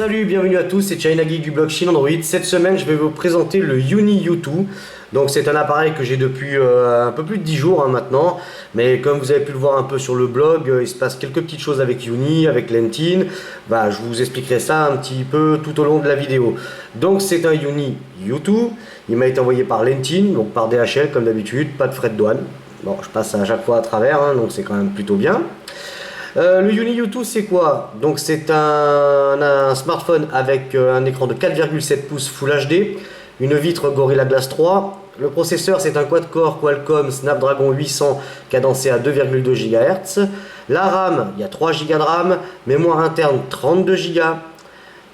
Salut, bienvenue à tous, c'est China Geek du blog Chine Android. Cette semaine, je vais vous présenter le Uni U2. Donc c'est un appareil que j'ai depuis un peu plus de 10 jours maintenant. Mais comme vous avez pu le voir un peu sur le blog, il se passe quelques petites choses avec Uni, avec Lentin. Je vous expliquerai ça un petit peu tout au long de la vidéo. Donc c'est un Uni U2. Il m'a été envoyé par Lentin, donc par DHL comme d'habitude, pas de frais de douane. Bon, je passe à chaque fois à travers, donc c'est quand même plutôt bien. Le Uni U2 c'est quoi? Donc c'est un smartphone avec un écran de 4,7 pouces Full HD, une vitre Gorilla Glass 3. Le processeur c'est un quad-core Qualcomm Snapdragon 800 cadencé à 2,2 GHz. La RAM, il y a 3 Go de RAM, mémoire interne 32 Go.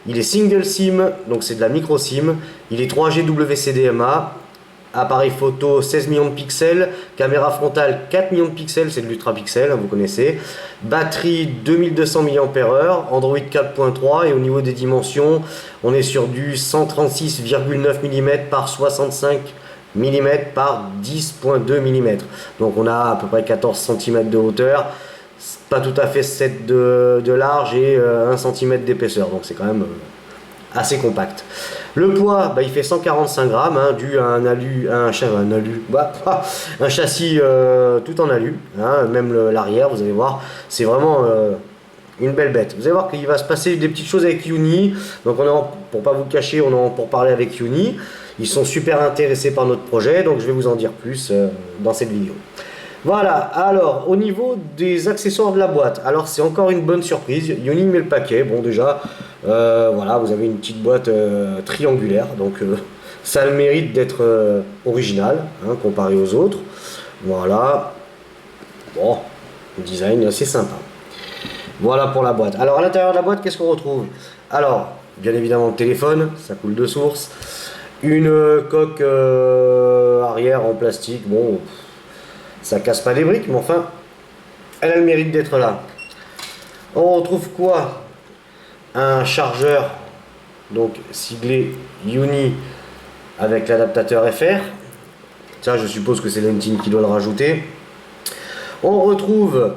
Il est single SIM, donc c'est de la micro SIM. Il est 3G WCDMA. Appareil photo 16 millions de pixels, caméra frontale 4 millions de pixels, c'est de l'ultra pixel, vous connaissez. Batterie 2200 mAh, Android 4.3 et au niveau des dimensions, on est sur du 136,9 mm par 65 mm par 10,2 mm. Donc on a à peu près 14 cm de hauteur, pas tout à fait 7 de large et 1 cm d'épaisseur, donc c'est quand même assez compact. Le poids, il fait 145 grammes, dû à un châssis tout en alu, même l'arrière, vous allez voir, c'est vraiment une belle bête. Vous allez voir qu'il va se passer des petites choses avec Uni, donc pour pas vous cacher, on est pour parler avec Uni. Ils sont super intéressés par notre projet, donc je vais vous en dire plus dans cette vidéo. Voilà, alors au niveau des accessoires de la boîte, alors c'est encore une bonne surprise, Uni met le paquet, bon déjà, voilà, vous avez une petite boîte triangulaire, donc ça a le mérite d'être original, comparé aux autres, voilà, bon, design assez sympa. Voilà pour la boîte. Alors à l'intérieur de la boîte, qu'est-ce qu'on retrouve? Alors, bien évidemment le téléphone, ça coule de source, une coque arrière en plastique, bon... Ça casse pas des briques, mais enfin, elle a le mérite d'être là. On retrouve quoi? Un chargeur, donc siglé Uni avec l'adaptateur FR. Ça, je suppose que c'est Lentin qui doit le rajouter. On retrouve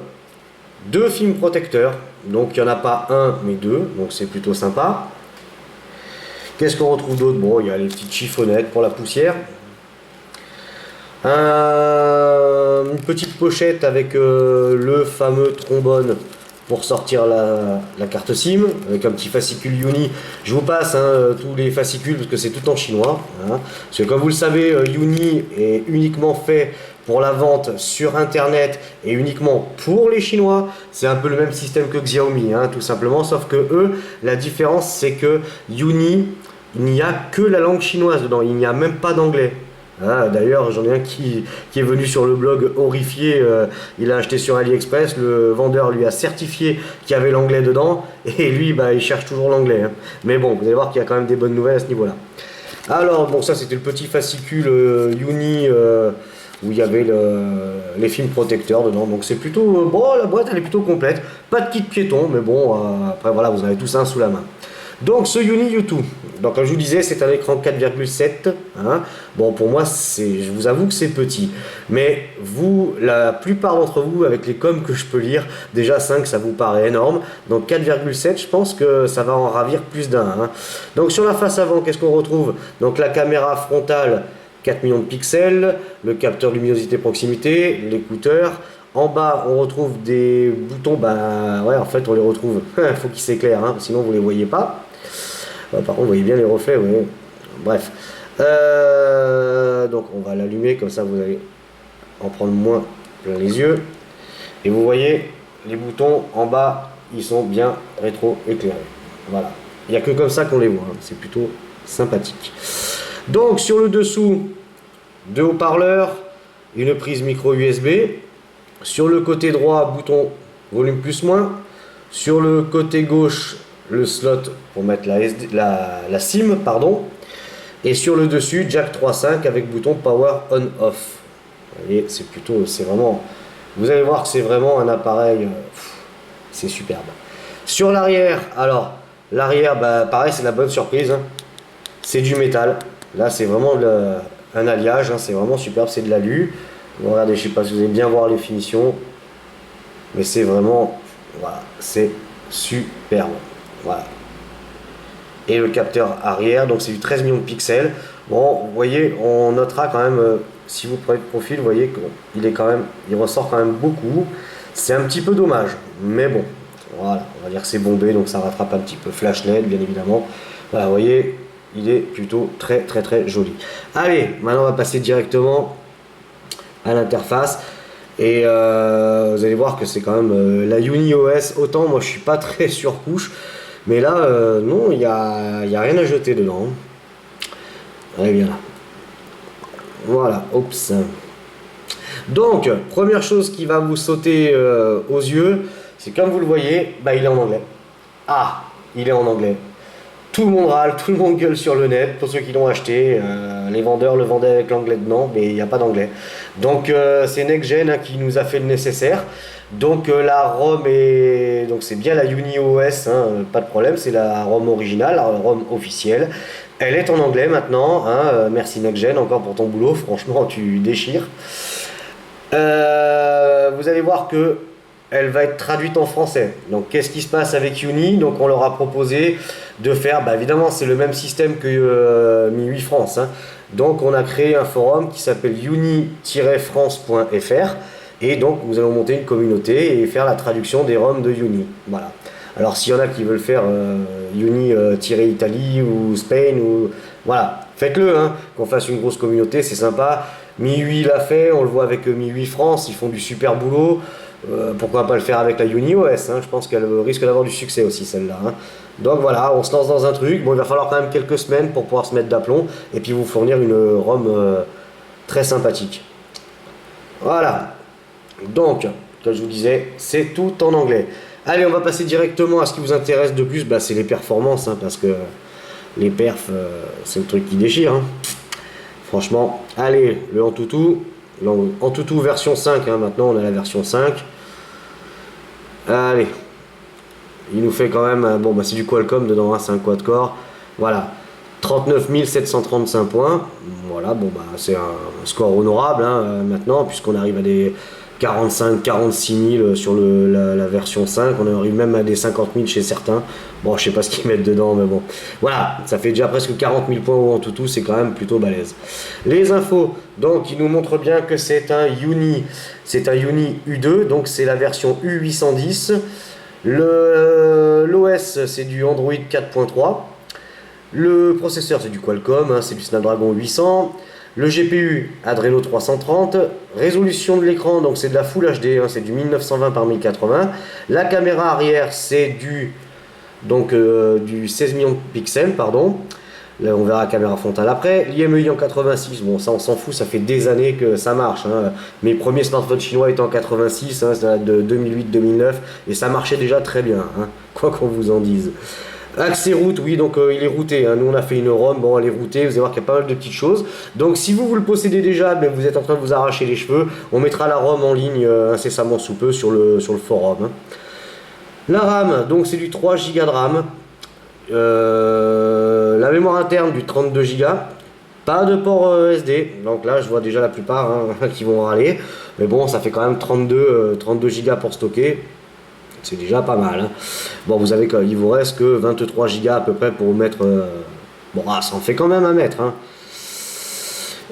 deux films protecteurs. Donc, il n'y en a pas un, mais deux. Donc, c'est plutôt sympa. Qu'est-ce qu'on retrouve d'autre? Bon, il y a les petites chiffonnettes pour la poussière. Une petite pochette avec le fameux trombone pour sortir la carte SIM avec un petit fascicule Uni. Je vous passe tous les fascicules parce que c'est tout en chinois, parce que comme vous le savez, Uni est uniquement fait pour la vente sur internet et uniquement pour les Chinois. C'est un peu le même système que Xiaomi, tout simplement, sauf que eux, la différence c'est que Uni, il n'y a que la langue chinoise dedans, il n'y a même pas d'anglais. D'ailleurs, j'en ai un qui est venu sur le blog horrifié, il a acheté sur AliExpress, le vendeur lui a certifié qu'il y avait l'anglais dedans, et lui, il cherche toujours l'anglais. Mais bon, vous allez voir qu'il y a quand même des bonnes nouvelles à ce niveau-là. Alors, bon, ça c'était le petit fascicule Uni, où il y avait les films protecteurs dedans, donc c'est plutôt, bon, la boîte elle est plutôt complète, pas de kit piéton, mais bon, après voilà, vous avez tout ça sous la main. Donc ce Uni U2, donc comme je vous disais, c'est un écran 4,7. Bon, pour moi, je vous avoue que c'est petit. Mais vous, la plupart d'entre vous, avec les coms que je peux lire, déjà 5, ça vous paraît énorme. Donc 4,7, je pense que ça va en ravir plus d'un. Donc sur la face avant, qu'est-ce qu'on retrouve? Donc la caméra frontale, 4 millions de pixels, le capteur luminosité proximité, l'écouteur. En bas, on retrouve des boutons, ouais, en fait, on les retrouve. Il faut qu'ils s'éclairent, sinon vous ne les voyez pas. Par contre, vous voyez bien les reflets, oui. Bref. Donc, on va l'allumer, comme ça, vous allez en prendre moins plein les yeux. Et vous voyez, les boutons en bas, ils sont bien rétro-éclairés. Voilà. Il n'y a que comme ça qu'on les voit. C'est plutôt sympathique. Donc, sur le dessous, deux haut-parleurs, une prise micro USB. Sur le côté droit, bouton volume plus-moins. Sur le côté gauche, le slot pour mettre la SIM, pardon. Et sur le dessus, jack 3.5 avec bouton power on-off. Vous voyez, c'est vraiment, vous allez voir que c'est vraiment un appareil, c'est superbe. Sur l'arrière, alors, l'arrière, pareil, c'est la bonne surprise. C'est du métal. Là, c'est vraiment un alliage, c'est vraiment superbe, c'est de l'alu. Regardez, je ne sais pas si vous allez bien voir les finitions, mais c'est vraiment, voilà, c'est superbe. Voilà. et le capteur arrière, donc c'est du 13 millions de pixels. Bon, vous voyez, on notera quand même, si vous prenez le profil, vous voyez qu'il est quand même, il ressort quand même beaucoup. C'est un petit peu dommage, mais bon, voilà, on va dire que c'est bombé, donc ça rattrape un petit peu. Flash LED, bien évidemment. Voilà, vous voyez, il est plutôt très joli. Allez, maintenant on va passer directement à l'interface. Et vous allez voir que c'est quand même la UniOS. Autant moi je suis pas très surcouche, mais là non, il y a rien à jeter dedans. Allez, bien là. Voilà, oups. Donc, première chose qui va vous sauter aux yeux, c'est comme vous le voyez, bah, il est en anglais. Ah, il est en anglais. Tout le monde râle, tout le monde gueule sur le net. Pour ceux qui l'ont acheté, les vendeurs le vendaient avec l'anglais dedans, mais il n'y a pas d'anglais. Donc c'est NextGen qui nous a fait le nécessaire. Donc la ROM est, donc c'est bien la UniOS, hein, pas de problème, c'est la ROM originale, la ROM officielle. Elle est en anglais maintenant. Hein, merci NextGen encore pour ton boulot. Franchement, tu déchires. Vous allez voir que elle va être traduite en français. Donc qu'est-ce qui se passe avec Uni? Donc on leur a proposé de faire, bah, évidemment c'est le même système que MIUI France. Hein. Donc on a créé un forum qui s'appelle uni-france.fr et donc nous allons monter une communauté et faire la traduction des ROM de Uni. Voilà. Alors s'il y en a qui veulent faire Uni-Italie ou Spain, ou voilà, faites-le, hein, qu'on fasse une grosse communauté, c'est sympa. MIUI l'a fait, on le voit avec MIUI France, ils font du super boulot. Pourquoi pas le faire avec la UniOS, hein, je pense qu'elle risque d'avoir du succès aussi celle-là. Hein. Donc voilà, on se lance dans un truc. Bon, il va falloir quand même quelques semaines pour pouvoir se mettre d'aplomb et puis vous fournir une ROM très sympathique. Voilà. Donc, comme je vous disais, c'est tout en anglais. Allez, on va passer directement à ce qui vous intéresse de plus, bah, c'est les performances, hein, parce que les perfs, c'est le truc qui déchire. Hein. Franchement, allez, le Antutu version 5, hein, maintenant on a la version 5. Allez, il nous fait quand même, bon bah c'est du Qualcomm dedans, hein, c'est un quad-core. Voilà, 39 735 points. Voilà, bon bah c'est un score honorable hein, maintenant, puisqu'on arrive à des 45-46 000 sur la version 5, on arrive même à des 50 000 chez certains. Bon, je sais pas ce qu'ils mettent dedans, mais bon. Voilà, ça fait déjà presque 40 000 points au Antutu, c'est quand même plutôt balèze. Les infos, donc, ils nous montrent bien que c'est un Uni U2, donc c'est la version U810. L'OS, c'est du Android 4.3. Le processeur, c'est du Qualcomm, hein, c'est du Snapdragon 800. Le GPU Adreno 330, résolution de l'écran, donc c'est de la Full HD, hein, c'est du 1920 par 1080. La caméra arrière, c'est du 16 millions de pixels, pardon. Là, on verra la caméra frontale après. L'IMEI en 86, bon ça on s'en fout, ça fait des années que ça marche. Hein. Mes premiers smartphones chinois étaient en 86, hein, ça date de 2008-2009, et ça marchait déjà très bien, hein, quoi qu'on vous en dise. Accès route, oui, donc il est routé. Hein. Nous, on a fait une ROM, bon, elle est routée. Vous allez voir qu'il y a pas mal de petites choses. Donc, si vous le possédez déjà, mais vous êtes en train de vous arracher les cheveux, on mettra la ROM en ligne incessamment sous peu sur le forum. Hein. La RAM, donc c'est du 3 Go de RAM. La mémoire interne, du 32 Go. Pas de port SD. Donc là, je vois déjà la plupart hein, qui vont râler. Mais bon, ça fait quand même 32 Go pour stocker. C'est déjà pas mal. Hein. Bon, vous avez il vous reste que 23 Go à peu près pour mettre. Bon, ça en fait quand même à mettre. Hein.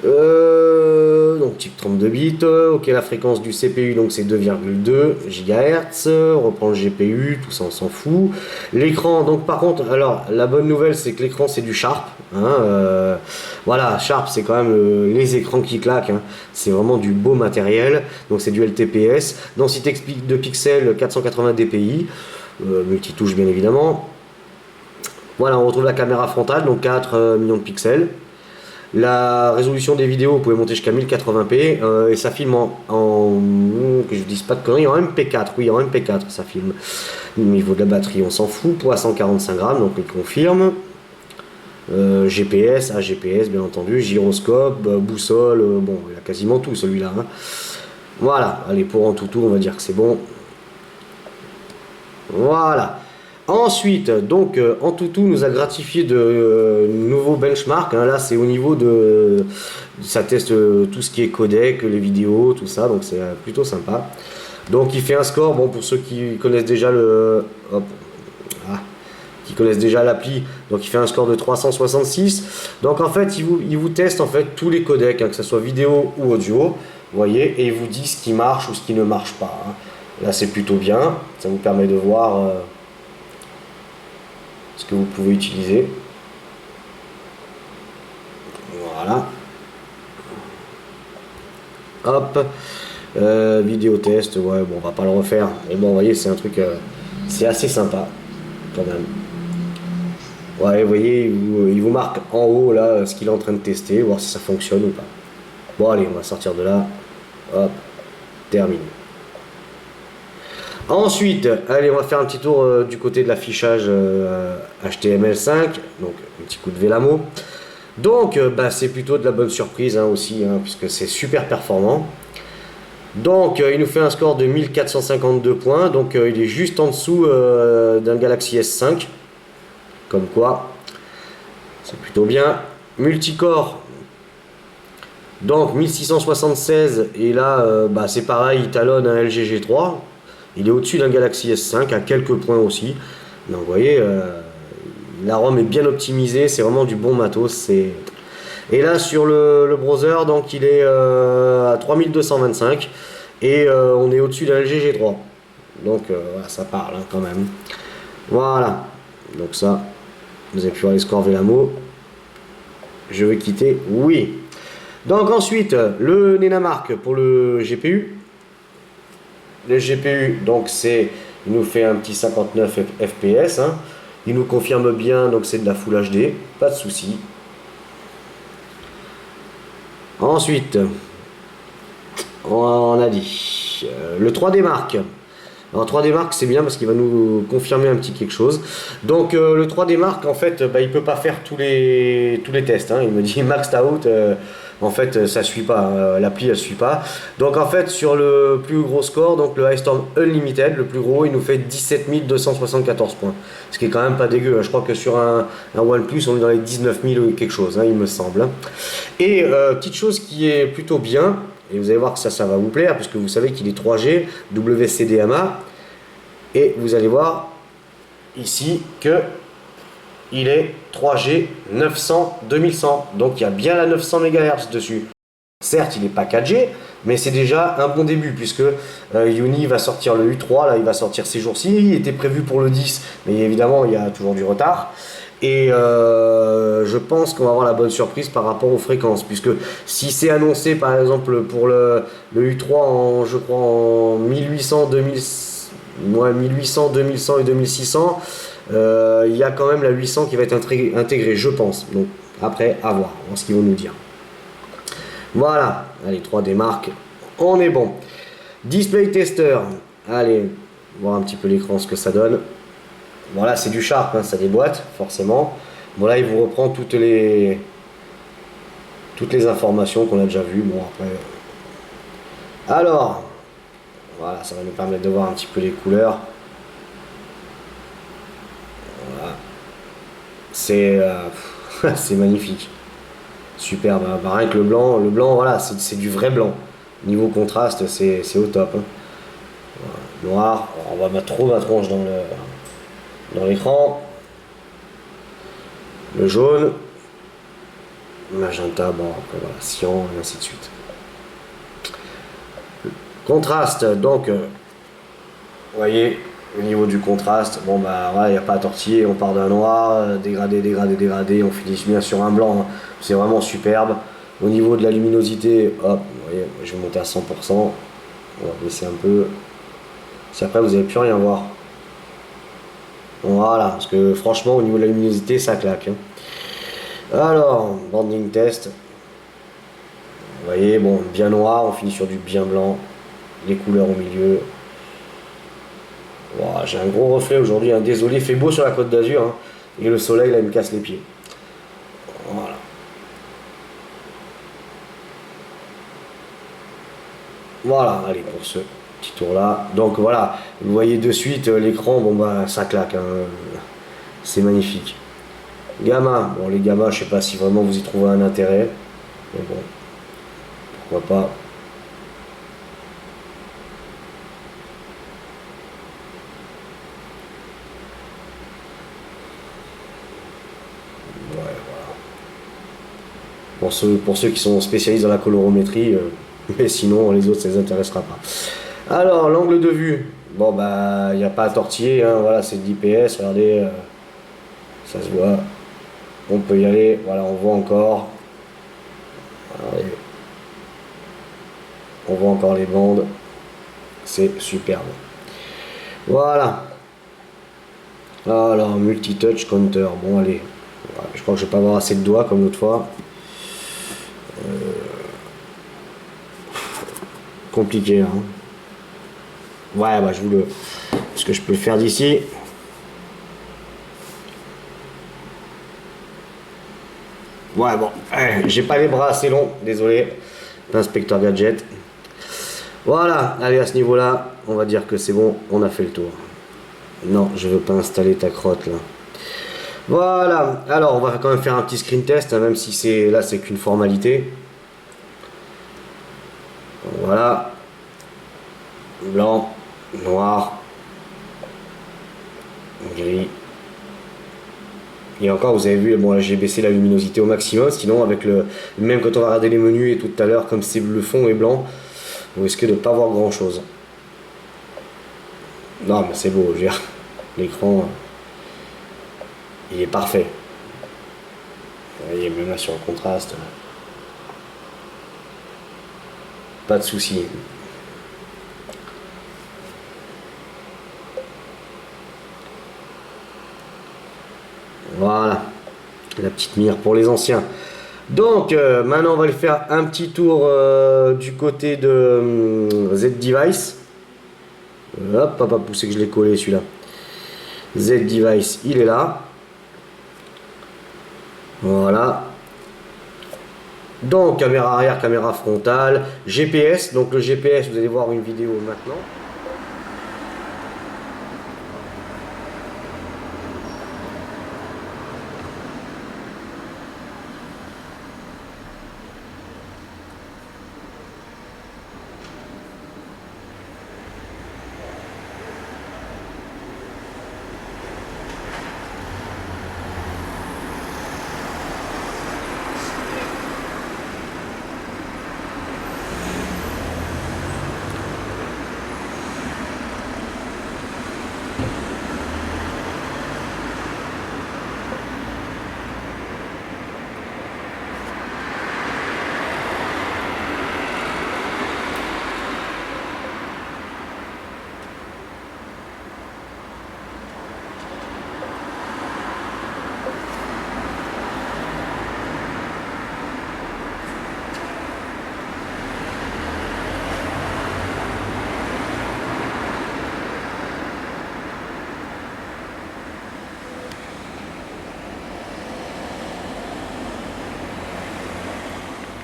Donc type 32 bits. Ok, la fréquence du CPU, donc c'est 2,2 GHz. On reprend le GPU, tout ça on s'en fout. L'écran, donc par contre, alors la bonne nouvelle c'est que l'écran c'est du Sharp. Hein, voilà, Sharp c'est quand même les écrans qui claquent. Hein. C'est vraiment du beau matériel. Donc c'est du LTPS. Densité de pixels 480 dpi. Multitouche bien évidemment. Voilà, on retrouve la caméra frontale, donc 4 millions de pixels. La résolution des vidéos, vous pouvez monter jusqu'à 1080p et ça filme que je dise pas de conneries, en MP4, oui en MP4 ça filme. Au niveau de la batterie on s'en fout, poids 145 grammes, donc il confirme. GPS, AGPS bien entendu, gyroscope, boussole, bon il a quasiment tout celui-là. Hein. Voilà, allez pour Antutu on va dire que c'est bon. Voilà. Ensuite, donc Antutu nous a gratifié de nouveaux benchmarks. Hein, là, c'est au niveau de. Ça teste tout ce qui est codec, les vidéos, tout ça. Donc, c'est plutôt sympa. Donc, il fait un score. Bon, pour ceux qui connaissent déjà qui connaissent déjà l'appli. Donc il fait un score de 366. Donc en fait, il vous teste en fait tous les codecs, hein, que ce soit vidéo ou audio. Vous voyez, et il vous dit ce qui marche ou ce qui ne marche pas, hein. Là c'est plutôt bien, ça vous permet de voir ce que vous pouvez utiliser. Voilà. Hop. Vidéo test, ouais, bon, on va pas le refaire. Mais bon, vous voyez, c'est un truc, c'est assez sympa, quand même. Ouais, vous voyez, il vous marque en haut, là, ce qu'il est en train de tester, voir si ça fonctionne ou pas. Bon, allez, on va sortir de là. Hop, terminé. Ensuite, allez, on va faire un petit tour du côté de l'affichage HTML5, donc un petit coup de Vélamo. Donc, bah, c'est plutôt de la bonne surprise, hein, aussi, hein, puisque c'est super performant. Donc, il nous fait un score de 1452 points, donc il est juste en dessous d'un Galaxy S5, comme quoi, c'est plutôt bien. Multicore, donc 1676, et là, bah, c'est pareil, il talonne un LG G3. Il est au-dessus d'un Galaxy S5 à quelques points aussi. Donc vous voyez, la ROM est bien optimisée, c'est vraiment du bon matos. Et là sur le browser, donc il est à 3225 et on est au-dessus d'un LG G3. Donc voilà, ça parle, hein, quand même. Voilà, donc ça, vous avez pu voir les scores Vélamo. Je vais quitter, oui. Donc ensuite, le Nenamark pour le GPU. Le GPU, donc il nous fait un petit 59 fps, hein. Il nous confirme bien, donc c'est de la Full HD, pas de souci. Ensuite, on a dit le 3D Mark. Alors 3D Mark, c'est bien parce qu'il va nous confirmer un petit quelque chose. Donc le 3D Mark, en fait, bah, il peut pas faire tous les tests, hein. Il me dit maxed out. En fait, ça suit pas, l'appli elle suit pas. Donc en fait, sur le plus gros score, donc le Ice Storm Unlimited, le plus gros, il nous fait 17 274 points. Ce qui est quand même pas dégueu, hein. Je crois que sur un OnePlus, on est dans les 19 000 ou quelque chose, hein, il me semble. Et petite chose qui est plutôt bien, et vous allez voir que ça va vous plaire, puisque vous savez qu'il est 3G, WCDMA, et vous allez voir ici que il est 3G 900 2100, donc il y a bien la 900 MHz dessus. Certes, il n'est pas 4G, mais c'est déjà un bon début, puisque Uni va sortir le U3, là il va sortir ces jours-ci, il était prévu pour le 10, mais évidemment il y a toujours du retard. Et je pense qu'on va avoir la bonne surprise par rapport aux fréquences, puisque si c'est annoncé par exemple pour le U3 en, je crois, en 1800, 1800, 2100 et 2600, il y a quand même la 800 qui va être intégrée, je pense. Donc après, à voir ce qu'ils vont nous dire. Voilà, allez, 3D Mark, on est bon. Display Tester, allez, voir un petit peu l'écran, ce que ça donne. Voilà, c'est du Sharp, hein, ça déboîte, forcément. Bon, là, il vous reprend toutes les informations qu'on a déjà vues. Bon, après. Alors, voilà, ça va nous permettre de voir un petit peu les couleurs. Voilà. C'est c'est magnifique. Superbe. Bah, rien que le blanc, voilà, c'est du vrai blanc. Niveau contraste, c'est au top, hein. Voilà. Noir, on va mettre trop ma tronche dans l'écran. Le jaune, magenta, bon après voilà, cyan, et ainsi de suite. Contraste, donc vous voyez au niveau du contraste, bon bah voilà, il n'y a pas à tortiller, on part d'un noir, dégradé, dégradé, dégradé, on finit bien sur un blanc, hein. C'est vraiment superbe. Au niveau de la luminosité, hop, vous voyez, je vais monter à 100%, on va baisser un peu, si après vous n'allez plus rien voir. Voilà, parce que franchement au niveau de la luminosité ça claque, hein. Alors, banding test. Vous voyez, bon, bien noir, on finit sur du bien blanc. Les couleurs au milieu. Wow, j'ai un gros reflet aujourd'hui, hein. Désolé, il fait beau sur la Côte d'Azur, hein. Et le soleil, là, il me casse les pieds. Voilà. Voilà, allez, pour ce petit tour là. Donc voilà, vous voyez de suite l'écran, bon bah ça claque, hein. C'est magnifique. Gamma, bon les gammas, je sais pas si vraiment vous y trouvez un intérêt, mais bon, pourquoi pas. pour ceux qui sont spécialistes dans la colorométrie, mais sinon les autres ça les intéressera pas. Alors l'angle de vue, bon bah il n'y a pas à tortiller, hein, voilà c'est 10 ps, regardez, ça se voit, on peut y aller, voilà on voit encore, regardez. On voit encore les bandes, c'est superbe. Voilà. Alors multi-touch counter, bon allez, je crois que je vais pas avoir assez de doigts comme l'autre fois. Compliqué hein. Ouais bah je vous le... Ce que je peux le faire d'ici. Ouais bon, j'ai pas les bras assez longs, désolé. L'inspecteur gadget. Voilà, allez à ce niveau là, on va dire que c'est bon, on a fait le tour. Non, je veux pas installer ta crotte là. Voilà, alors on va quand même faire un petit screen test, hein, même si c'est là c'est qu'une formalité. Voilà. Blanc, noir, gris. Et encore, vous avez vu, bon là j'ai baissé la luminosité au maximum, sinon avec le... Même quand on va regarder les menus et tout à l'heure, comme c'est le fond est blanc, vous risquez de ne pas voir grand chose. Non mais c'est beau, je veux dire, l'écran, il est parfait. Vous voyez, même là sur le contraste, pas de souci. Voilà, la petite mire pour les anciens. Donc maintenant on va aller faire un petit tour du côté de Z-Device. Hop, pas pousser que je l'ai collé celui-là. Z-Device, il est là. Voilà. Donc caméra arrière, caméra frontale, GPS. Donc le GPS, vous allez voir une vidéo maintenant.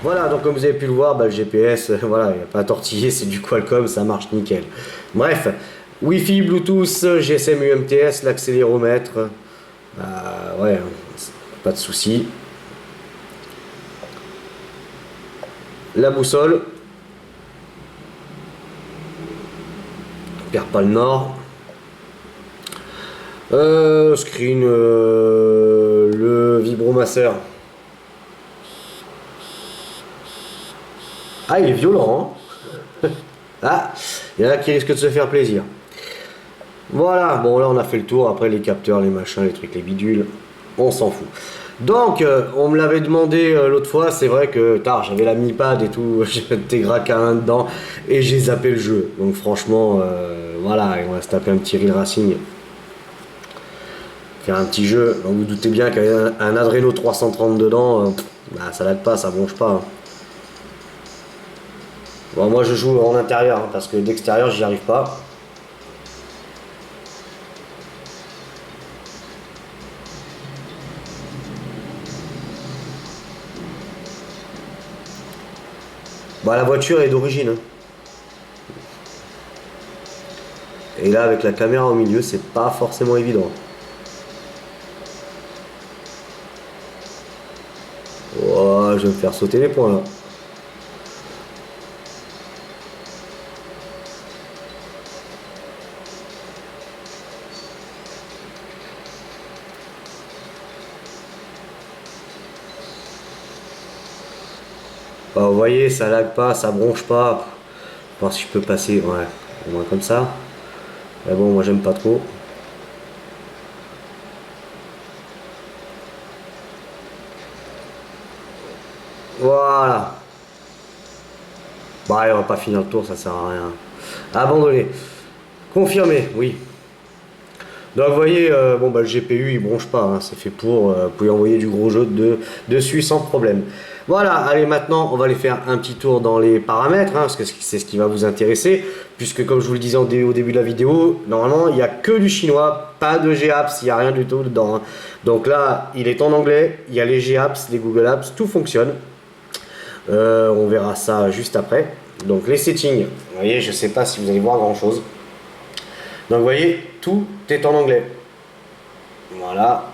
Voilà, donc comme vous avez pu le voir, bah, le GPS, voilà, il n'y a pas à tortiller, c'est du Qualcomm, ça marche nickel. Bref, Wi-Fi, Bluetooth, GSM, UMTS, l'accéléromètre, bah ouais, pas de souci. La boussole, on perd pas le nord. Screen, le vibromasseur. Ah, il est violent, hein. Ah, il y en a qui risquent de se faire plaisir. Voilà, bon là on a fait le tour, après les capteurs, les machins, les trucs, les bidules, on s'en fout. Donc, on me l'avait demandé l'autre fois, c'est vrai que tard, j'avais la Mi Pad et tout, j'étais graquin dedans, et j'ai zappé le jeu. Donc franchement, voilà, on va se taper un petit Real Racing. Faire un petit jeu, donc vous doutez bien qu'avec un Adreno 330 dedans, bah, ça l'aide pas, ça bronche pas. Hein. Bon, moi je joue en intérieur, hein, parce que d'extérieur j'y arrive pas. Bah, la voiture est d'origine. Hein. Et là avec la caméra au milieu, c'est pas forcément évident. Oh, je vais me faire sauter les points là. Vous voyez, ça lag pas, ça bronche pas. Voir si je peux passer, ouais, au moins comme ça. Mais bon, moi j'aime pas trop. Voilà. Bah, on va pas finir le tour, ça sert à rien. Abandonné. Confirmé, oui. Donc vous voyez, bon bah le GPU il bronche pas, hein, c'est fait pour, vous pouvez envoyer du gros jeu dessus sans problème. Voilà, allez maintenant on va aller faire un petit tour dans les paramètres, hein, parce que c'est ce qui va vous intéresser, puisque comme je vous le disais au début de la vidéo, normalement il n'y a que du chinois, pas de GApps, il n'y a rien du tout dedans. Hein. Donc là il est en anglais, il y a les GApps, les Google Apps, tout fonctionne. On verra ça juste après. Donc les settings, vous voyez, je sais pas si vous allez voir grand chose. Donc vous voyez, tout est en anglais. Voilà.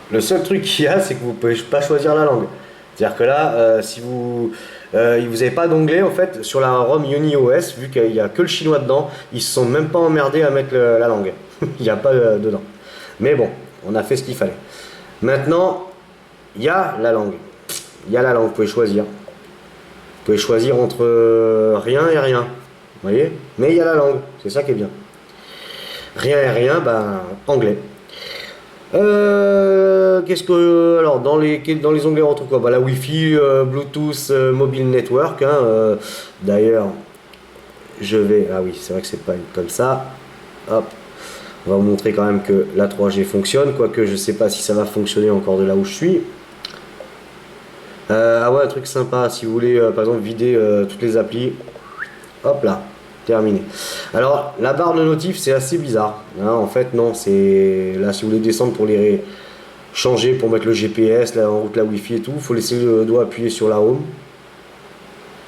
Le seul truc qu'il y a, c'est que vous ne pouvez pas choisir la langue. C'est-à-dire que là, si vous n'avez pas d'onglet, en fait, sur la ROM UniOS, vu qu'il n'y a que le chinois dedans, ils se sont même pas emmerdés à mettre la langue. Il n'y a pas dedans. Mais bon, on a fait ce qu'il fallait. Maintenant, il y a la langue. Il y a la langue, vous pouvez choisir. Vous pouvez choisir entre rien et rien. Vous voyez? Mais il y a la langue, c'est ça qui est bien. Rien et rien, ben anglais. Qu'est-ce que. Alors, dans les onglets, on retrouve quoi? Bah, la Wi-Fi, Bluetooth, Mobile Network. Hein, d'ailleurs, je vais. Ah oui, c'est vrai que c'est pas comme ça. Hop. On va vous montrer quand même que la 3G fonctionne. Quoique, je sais pas si ça va fonctionner encore de là où je suis. Ah ouais, un truc sympa. Si vous voulez, par exemple, vider toutes les applis. Hop là. Terminé. Alors la barre de notif c'est assez bizarre. Hein, en fait non, c'est là si vous voulez descendre pour les changer, pour mettre le GPS, là en route la Wi-Fi et tout, il faut laisser le doigt appuyé sur la home.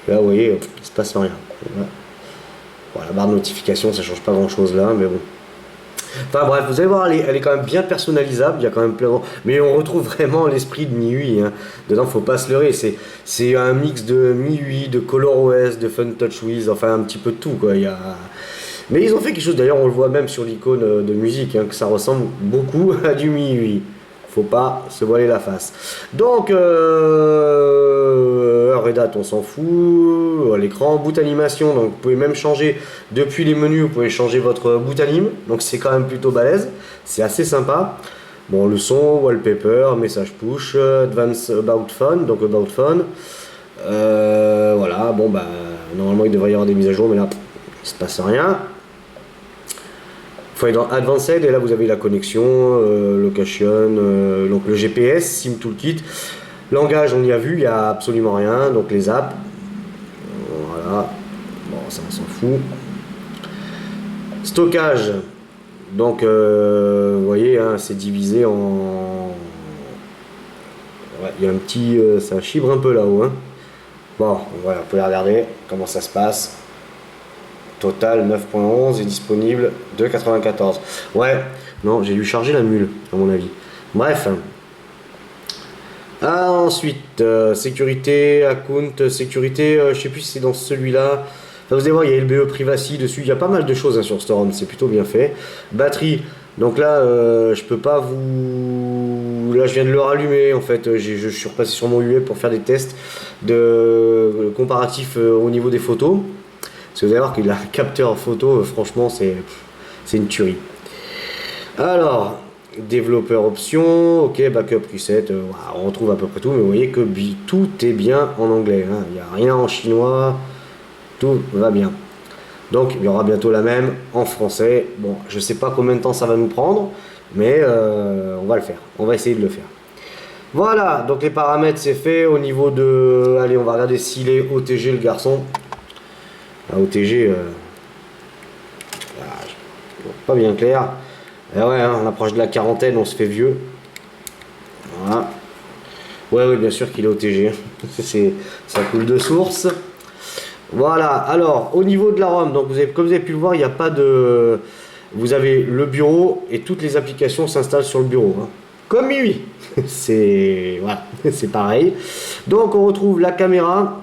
Là vous voyez, il se passe rien. Voilà. Bon, la barre de notification ça change pas grand chose là, mais bon. Enfin bref, vous allez voir, elle est quand même bien personnalisable, il y a quand même plein de... Mais on retrouve vraiment l'esprit de MIUI, hein. Dedans, faut pas se leurrer, c'est un mix de MIUI, de ColorOS, de FunTouchWiz, enfin un petit peu de tout, quoi. Mais ils ont fait quelque chose, d'ailleurs on le voit même sur l'icône de musique, hein, que ça ressemble beaucoup à du MIUI. Faut pas se voiler la face. Donc, Red Hat, on s'en fout. L'écran, boot animation, donc vous pouvez même changer depuis les menus, vous pouvez changer votre boot anim. Donc c'est quand même plutôt balèze. C'est assez sympa. Bon, le son, wallpaper, message push, advance about phone, donc about phone. Voilà, bon bah normalement il devrait y avoir des mises à jour, mais là il se passe rien. Il faut aller dans Advanced et là vous avez la connexion, location, donc le GPS, SIM Toolkit. Langage, on y a vu, il n'y a absolument rien, donc les apps. Voilà, bon ça on s'en fout. Stockage, donc vous voyez, hein, c'est divisé en... Ouais, il y a un petit... ça chibre un peu là-haut. Hein. Bon, voilà, vous pouvez regarder comment ça se passe. Total 9.11 est disponible 2.94. Ouais, non, j'ai dû charger la mule, à mon avis. Bref. Ah, ensuite, sécurité, account, sécurité, je sais plus si c'est dans celui-là. Enfin, vous allez voir, il y a LBE Privacy dessus. Il y a pas mal de choses hein, sur Storm, c'est plutôt bien fait. Batterie, donc là, je peux pas vous... Là, je viens de le rallumer, en fait. Je suis repassé sur mon UE pour faire des tests de comparatifs au niveau des photos. Parce que vous allez voir qu'il a un capteur photo, franchement, c'est une tuerie. Alors, développeur option, ok, backup reset, on retrouve à peu près tout, mais vous voyez que tout est bien en anglais. Hein. Il n'y a rien en chinois, tout va bien. Donc, il y aura bientôt la même en français. Bon, je ne sais pas combien de temps ça va nous prendre, mais on va le faire. On va essayer de le faire. Voilà, donc les paramètres, c'est fait. Au niveau de... Allez, on va regarder s'il est OTG, le garçon. La OTG, pas bien clair. Et ouais, hein, on approche de la quarantaine, on se fait vieux. Voilà. Ouais, oui, bien sûr qu'il est OTG. Ça coule de source. Voilà. Alors, au niveau de la ROM, donc comme vous avez pu le voir, il n'y a pas de... Vous avez le bureau et toutes les applications s'installent sur le bureau. Hein. Comme MIUI. C'est voilà, c'est pareil. Donc, on retrouve la caméra.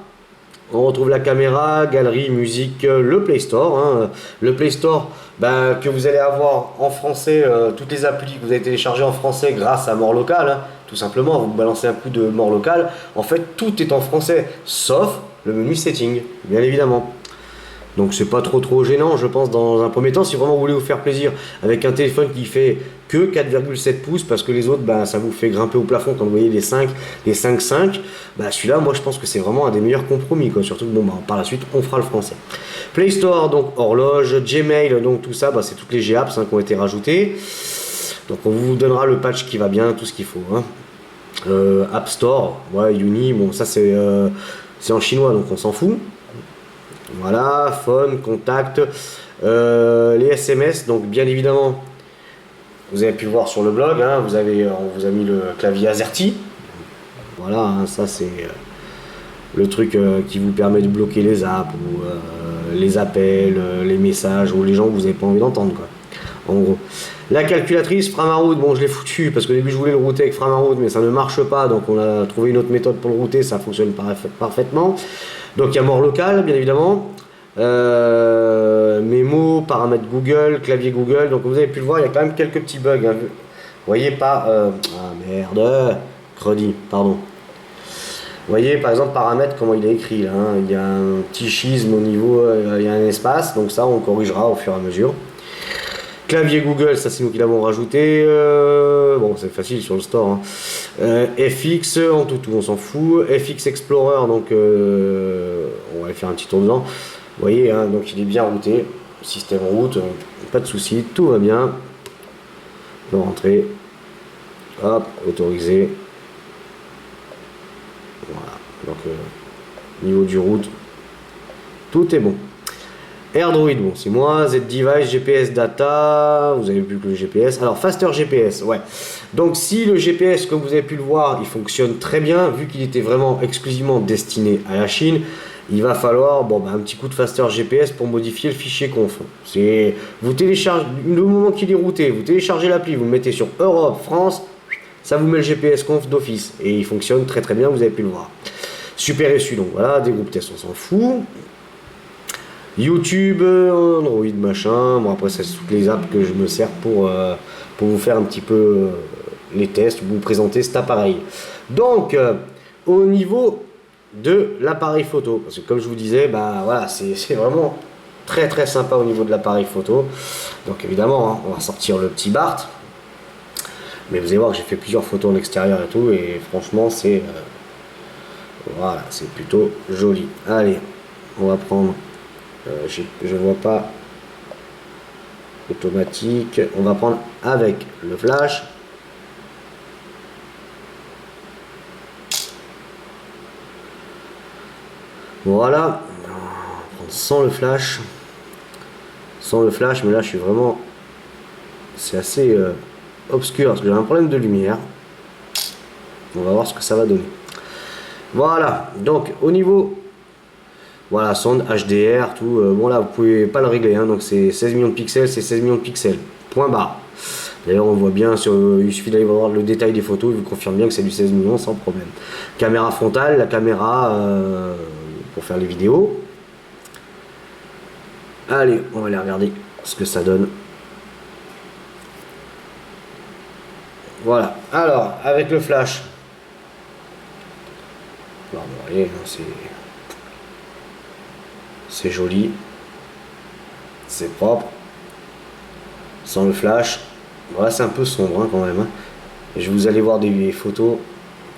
On retrouve la caméra, galerie, musique, le Play Store. Hein. Le Play Store que vous allez avoir en français, toutes les applis que vous avez téléchargées en français grâce à Mort Local. Hein. Tout simplement, vous balancez un coup de Mort Local. En fait, tout est en français, sauf le menu setting, bien évidemment. Donc c'est pas trop gênant, je pense, dans un premier temps. Si vraiment vous voulez vous faire plaisir avec un téléphone qui fait que 4,7 pouces, parce que les autres, ça vous fait grimper au plafond quand vous voyez les 5, les 5,5, celui-là, moi je pense que c'est vraiment un des meilleurs compromis, quoi. Surtout que par la suite, on fera le français. Play Store, donc horloge, Gmail, donc tout ça, c'est toutes les G-apps qui ont été rajoutées. Donc on vous donnera le patch qui va bien, tout ce qu'il faut. Hein. App Store, ouais, Uni, bon ça c'est en chinois, donc on s'en fout. Voilà, phone, contact, les SMS, donc bien évidemment, vous avez pu le voir sur le blog, hein, on vous a mis le clavier AZERTY. Voilà, hein, ça c'est le truc qui vous permet de bloquer les apps, ou les appels, les messages, ou les gens que vous n'avez pas envie d'entendre, quoi. En gros. La calculatrice Framaroute, bon je l'ai foutu parce qu'au début je voulais le router avec Framaroute, mais ça ne marche pas, donc on a trouvé une autre méthode pour le router, ça fonctionne parfaitement. Donc il y a Mort Local, bien évidemment, mémo, paramètres Google, clavier Google, donc vous avez pu le voir, il y a quand même quelques petits bugs. Hein. Vous voyez pas... ah merde, Credi, pardon. Vous voyez par exemple paramètres, comment il est écrit là, hein. Il y a un petit schisme au niveau, il y a un espace, donc ça on corrigera au fur et à mesure. Clavier Google, ça c'est nous qui l'avons rajouté, bon c'est facile sur le store, hein. FX, en tout on s'en fout, FX Explorer, donc on va aller faire un petit tour dedans, vous voyez, hein, donc il est bien routé, système route, pas de souci, tout va bien, on peut rentrer, hop, autorisé, voilà, donc niveau du route, tout est bon. AirDroid, bon c'est moi, Z-Device, GPS Data, vous avez vu que le GPS, alors Faster GPS, ouais. Donc si le GPS, comme vous avez pu le voir, il fonctionne très bien, vu qu'il était vraiment exclusivement destiné à la Chine, il va falloir un petit coup de Faster GPS pour modifier le fichier conf. Vous téléchargez, le moment qu'il est routé, vous téléchargez l'appli, vous le mettez sur Europe, France, ça vous met le GPS conf d'office, et il fonctionne très bien, vous avez pu le voir. Super SU, donc voilà, des groupes tests, on s'en fout. YouTube, Android, machin. Bon, après, c'est toutes les apps que je me sers pour vous faire un petit peu les tests, vous présenter cet appareil. Donc, au niveau de l'appareil photo, parce que comme je vous disais, voilà, c'est vraiment très sympa au niveau de l'appareil photo. Donc, évidemment, hein, on va sortir le petit Bart. Mais vous allez voir que j'ai fait plusieurs photos en extérieur et tout, et franchement, c'est voilà, c'est plutôt joli. Allez, on va prendre. Je vois pas automatique, on va prendre avec le flash. Voilà, on va prendre sans le flash, mais là je suis vraiment, c'est assez obscur parce que j'ai un problème de lumière. On va voir ce que ça va donner. Voilà, donc au niveau, voilà, sound HDR, tout. Bon là, vous pouvez pas le régler, hein, donc c'est 16 millions de pixels, c'est 16 millions de pixels. Point barre. D'ailleurs, on voit bien, il suffit d'aller voir le détail des photos, il vous confirme bien que c'est du 16 millions sans problème. Caméra frontale, la caméra pour faire les vidéos. Allez, on va aller regarder ce que ça donne. Voilà, alors, avec le flash. Alors, vous voyez, c'est joli, c'est propre. Sans le flash, voilà, c'est un peu sombre, hein, quand même, hein. Et vous allez voir des photos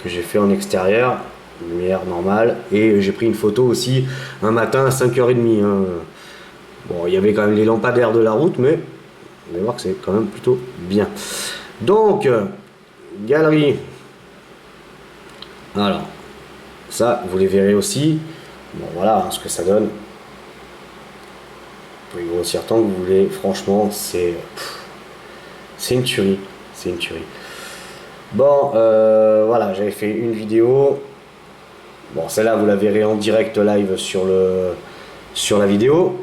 que j'ai fait en extérieur, lumière normale, et j'ai pris une photo aussi un matin à 5h30, hein. Bon, il y avait quand même les lampadaires de la route, mais vous allez voir que c'est quand même plutôt bien. Donc, galerie, alors ça vous les verrez aussi. Bon, voilà ce que ça donne. Vous pouvez grossir tant que vous voulez, franchement c'est une tuerie, c'est une tuerie. Bon, voilà, j'avais fait une vidéo. Bon, celle-là vous la verrez en direct live sur la vidéo.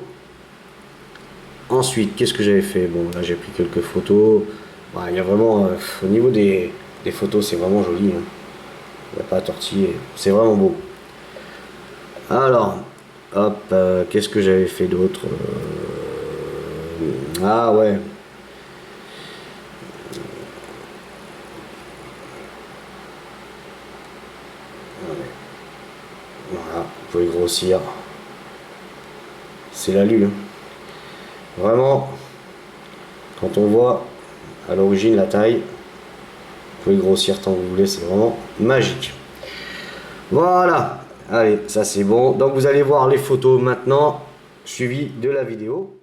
Ensuite, qu'est-ce que j'avais fait? Bon, là j'ai pris quelques photos. Il y a vraiment, au niveau des photos, c'est vraiment joli, hein. Il n'y a pas à tortiller, c'est vraiment beau. Alors, hop, qu'est-ce que j'avais fait d'autre? Ah ouais. Voilà, vous pouvez grossir. C'est l'alu, hein. Vraiment, quand on voit à l'origine la taille, vous pouvez grossir tant que vous voulez, c'est vraiment magique. Voilà, allez, ça c'est bon. Donc vous allez voir les photos maintenant, suivi de la vidéo.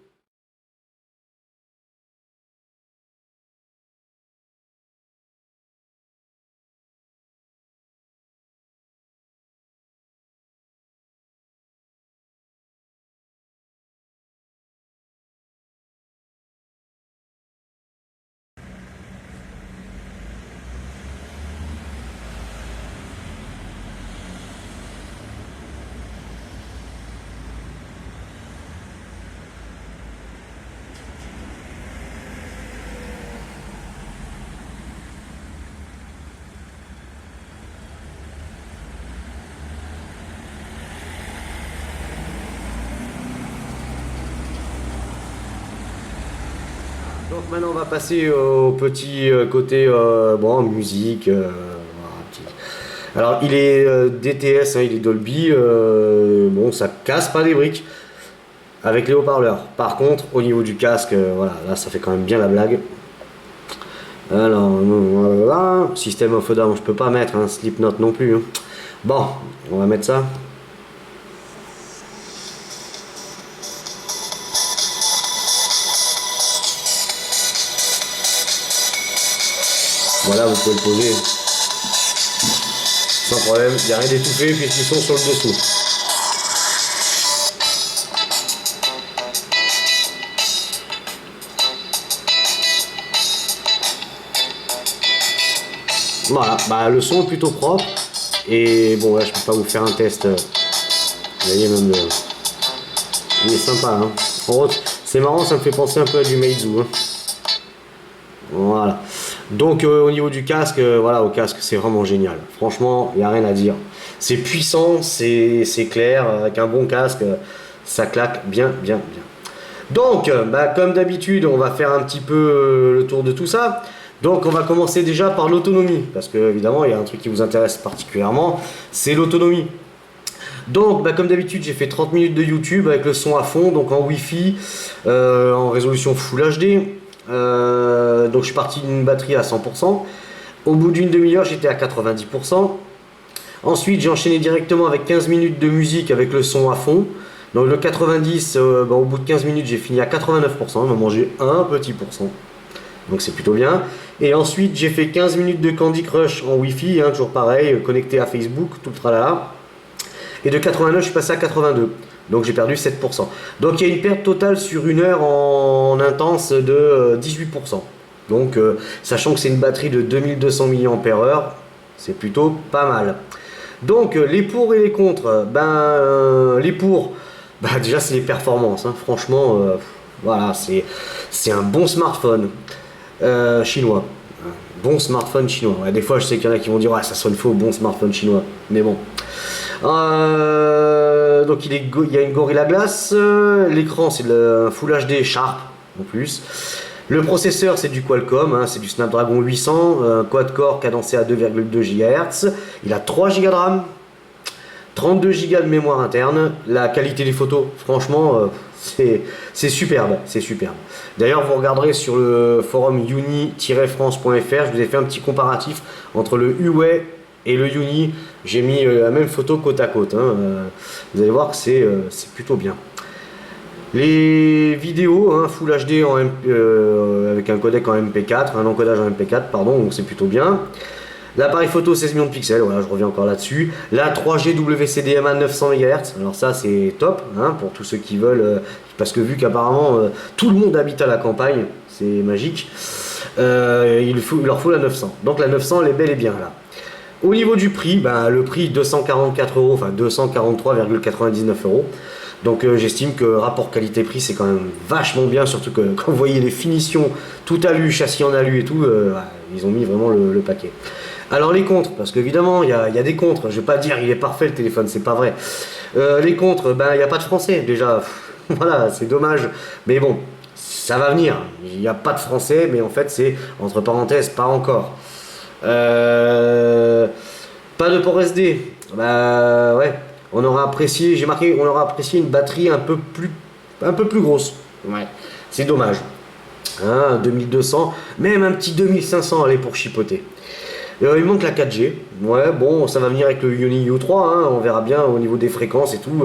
Donc maintenant on va passer au petit côté bon, musique. Voilà, alors il est DTS, hein, il est Dolby, bon ça casse pas des briques avec les haut-parleurs. Par contre au niveau du casque, voilà, là ça fait quand même bien la blague. Alors voilà, système of a Down je peux pas mettre, hein, Slipknot non plus. Hein. Bon, on va mettre ça. Voilà, vous pouvez le poser sans problème, il n'y a rien d'étouffé puisqu'ils sont sur le dessous. Voilà, bah, le son est plutôt propre et bon là je peux pas vous faire un test. Vous voyez même il est sympa. Hein. C'est marrant, ça me fait penser un peu à du Meizu. Hein. Voilà. Donc au niveau du casque, voilà, au casque c'est vraiment génial. Franchement, il n'y a rien à dire. C'est puissant, c'est clair, avec un bon casque, ça claque bien, bien, bien. Donc, bah, comme d'habitude, on va faire un petit peu le tour de tout ça. Donc on va commencer déjà par l'autonomie, parce que évidemment il y a un truc qui vous intéresse particulièrement, c'est l'autonomie. Donc bah, comme d'habitude j'ai fait 30 minutes de YouTube avec le son à fond, donc en Wi-Fi, en résolution Full HD. Donc je suis parti d'une batterie à 100%. Au bout d'une demi-heure j'étais à 90%. Ensuite j'ai enchaîné directement avec 15 minutes de musique avec le son à fond. Donc le 90, bah, au bout de 15 minutes j'ai fini à 89%, il m'a mangé un petit pourcent. Donc c'est plutôt bien. Et ensuite j'ai fait 15 minutes de Candy Crush en Wi-Fi, hein, toujours pareil, connecté à Facebook, tout le tralala. Et de 89 je suis passé à 82. Donc j'ai perdu 7%. Donc il y a une perte totale sur une heure en intense de 18%. Donc sachant que c'est une batterie de 2200 mAh, c'est plutôt pas mal. Donc les pour et les contre, les pour, déjà c'est les performances. Hein. Franchement, voilà, c'est un bon smartphone chinois. Bon smartphone chinois. Ouais, des fois je sais qu'il y en a qui vont dire ouais, ça sonne faux, bon smartphone chinois. Mais bon. Donc il y a une Gorilla Glass, l'écran c'est un Full HD Sharp en plus. Le processeur c'est du Qualcomm, hein, c'est du Snapdragon 800, quad-core cadencé à 2,2 GHz. Il a 3 Go de RAM, 32 Go de mémoire interne. La qualité des photos, franchement, c'est superbe, c'est superbe. D'ailleurs, vous regarderez sur le forum uni-france.fr, je vous ai fait un petit comparatif entre le Huawei et le Uni. J'ai mis la même photo côte à côte. Hein. Vous allez voir que c'est plutôt bien. Les vidéos, hein, Full HD avec un codec en MP4, un encodage en MP4, pardon, donc c'est plutôt bien. L'appareil photo 16 millions de pixels, voilà, je reviens encore là-dessus. La 3G WCDMA 900 MHz, alors ça c'est top, hein, pour tous ceux qui veulent, parce que vu qu'apparemment tout le monde habite à la campagne, c'est magique, il leur faut la 900. Donc la 900 elle est bel et bien là. Au niveau du prix, le prix 244 €, enfin 243,99 €. Donc j'estime que rapport qualité-prix c'est quand même vachement bien, surtout que quand vous voyez les finitions tout alu, châssis en alu et tout, ils ont mis vraiment le paquet. Alors les contres, parce qu'évidemment il y a des contres, je vais pas dire il est parfait le téléphone, c'est pas vrai. Les contres, ben il n'y a pas de français déjà, voilà, c'est dommage, mais bon, ça va venir, il n'y a pas de français, mais en fait c'est entre parenthèses, pas encore. Euh, Pas de port SD, bah ouais, on aura apprécié, j'ai marqué, on aura apprécié une batterie un peu plus grosse, ouais, c'est dommage. Hein, 2200, même un petit 2500 allez pour chipoter. Il manque la 4G. Ouais, bon, ça va venir avec le Uni U3, hein, on verra bien au niveau des fréquences et tout.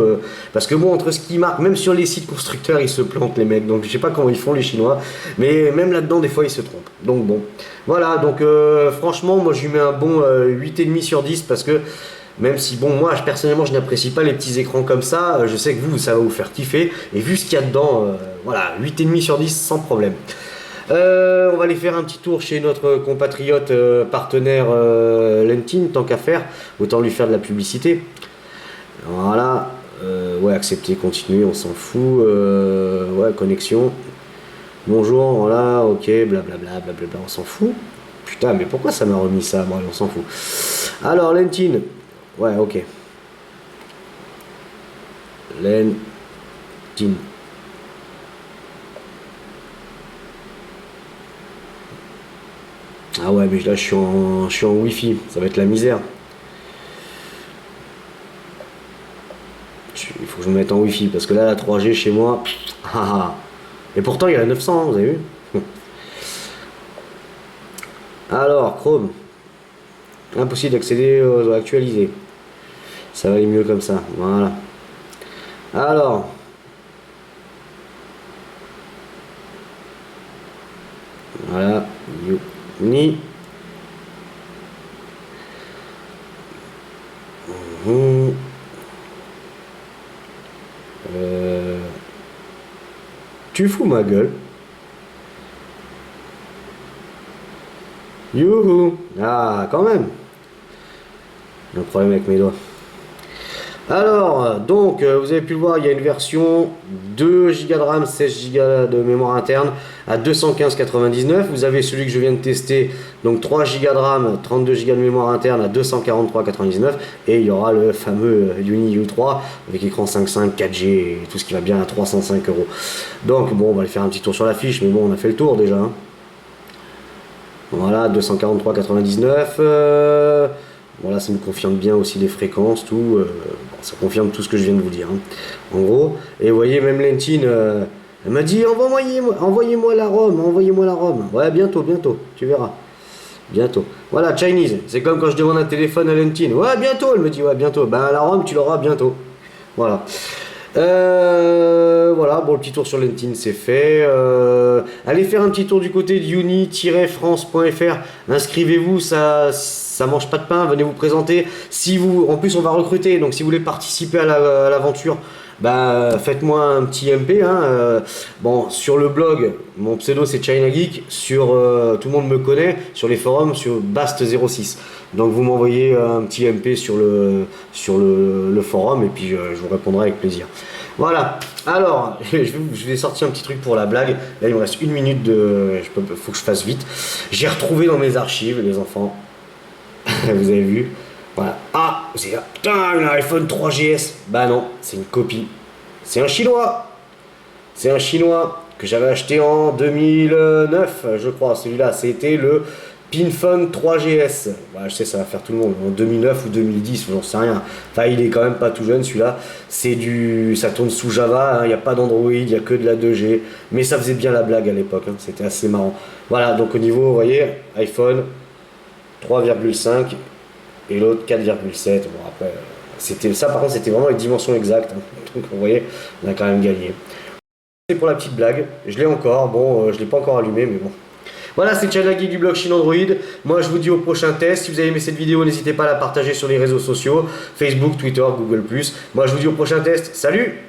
Parce que bon, entre ce qui marque, même sur les sites constructeurs, ils se plantent les mecs. Donc je sais pas comment ils font les Chinois, mais même là-dedans, des fois, ils se trompent. Donc bon, voilà. Donc franchement, moi, je lui mets un bon 8,5 sur 10 parce que même si bon, moi, personnellement, je n'apprécie pas les petits écrans comme ça, je sais que vous, ça va vous faire kiffer. Et vu ce qu'il y a dedans, voilà, 8,5 sur 10 sans problème. On va aller faire un petit tour chez notre compatriote partenaire Lentin, tant qu'à faire, autant lui faire de la publicité. Voilà, ouais, accepter, continuer, on s'en fout. Ouais, connexion. Bonjour, voilà, ok, blablabla, blablabla, on s'en fout. Putain, mais pourquoi ça m'a remis ça? Bon, allez, on s'en fout. Alors, Lentin, ouais, ok. Lentin. Ah ouais, mais là je suis en Wi-Fi, ça va être la misère. Il faut que je me mette en Wi-Fi parce que là la 3G chez moi. Et pourtant il y a la 900, hein, vous avez vu? Alors, Chrome. Impossible d'accéder aux actualisés. Ça va aller mieux comme ça. Voilà. Alors. Voilà. Ni. Tu fous ma gueule. Youhou. Ah, quand même. J'ai un problème avec mes doigts. Alors, donc, vous avez pu le voir, il y a une version 2 Go de RAM, 16 Go de mémoire interne à 215,99. Vous avez celui que je viens de tester, donc 3 Go de RAM, 32 Go de mémoire interne à 243,99. Et il y aura le fameux Uni U3 avec écran 5.5, 4G et tout ce qui va bien à 305 €. Donc, bon, on va aller faire un petit tour sur la fiche, mais bon, on a fait le tour déjà. Hein. Voilà, 243,99. Voilà, ça me confirme bien aussi les fréquences, tout. Bon, ça confirme tout ce que je viens de vous dire. Hein. En gros, et vous voyez, même Lentine, elle m'a dit envoyez-moi la ROM, envoyez-moi la ROM. Ouais, bientôt, tu verras. Bientôt. Voilà, Chinese. C'est comme quand je demande un téléphone à Lentine. Ouais, bientôt, elle me dit, ouais, bientôt. Ben, la ROM, tu l'auras bientôt. Voilà. Voilà, bon, le petit tour sur Lentine c'est fait. Allez faire un petit tour du côté de uni-france.fr. Inscrivez-vous, ça mange pas de pain. Venez vous présenter. Si vous, en plus, on va recruter. Donc, si vous voulez participer à l'aventure, bah, faites-moi un petit MP. Hein. Bon, sur le blog, mon pseudo c'est China Geek. Sur tout le monde me connaît. Sur les forums, sur Bast06. Donc vous m'envoyez un petit MP sur le forum et puis je vous répondrai avec plaisir. Voilà, alors je vais sortir un petit truc pour la blague. Là il me reste 1 minute faut que je fasse vite. J'ai retrouvé dans mes archives les enfants. Vous avez vu. Voilà. Ah, vous avez putain, un iPhone 3GS. Bah non, c'est une copie. C'est un chinois. C'est un chinois que j'avais acheté en 2009, je crois. Celui-là, c'était le PinPhone 3GS, bah, je sais ça va faire tout le monde, en 2009 ou 2010, j'en sais rien. Enfin il est quand même pas tout jeune celui-là, ça tourne sous Java, il n'y a pas d'Android, il n'y a que de la 2G, mais ça faisait bien la blague à l'époque, hein, c'était assez marrant. Voilà, donc au niveau, vous voyez, iPhone 3,5 et l'autre 4,7, bon après, ça par contre c'était vraiment les dimensions exactes, hein. Donc vous voyez, on a quand même gagné. C'est pour la petite blague, je l'ai encore, bon je l'ai pas encore allumé mais bon. Voilà, c'est China Geek du blog Chine Android. Moi, je vous dis au prochain test. Si vous avez aimé cette vidéo, n'hésitez pas à la partager sur les réseaux sociaux, Facebook, Twitter, Google+. Moi, je vous dis au prochain test. Salut!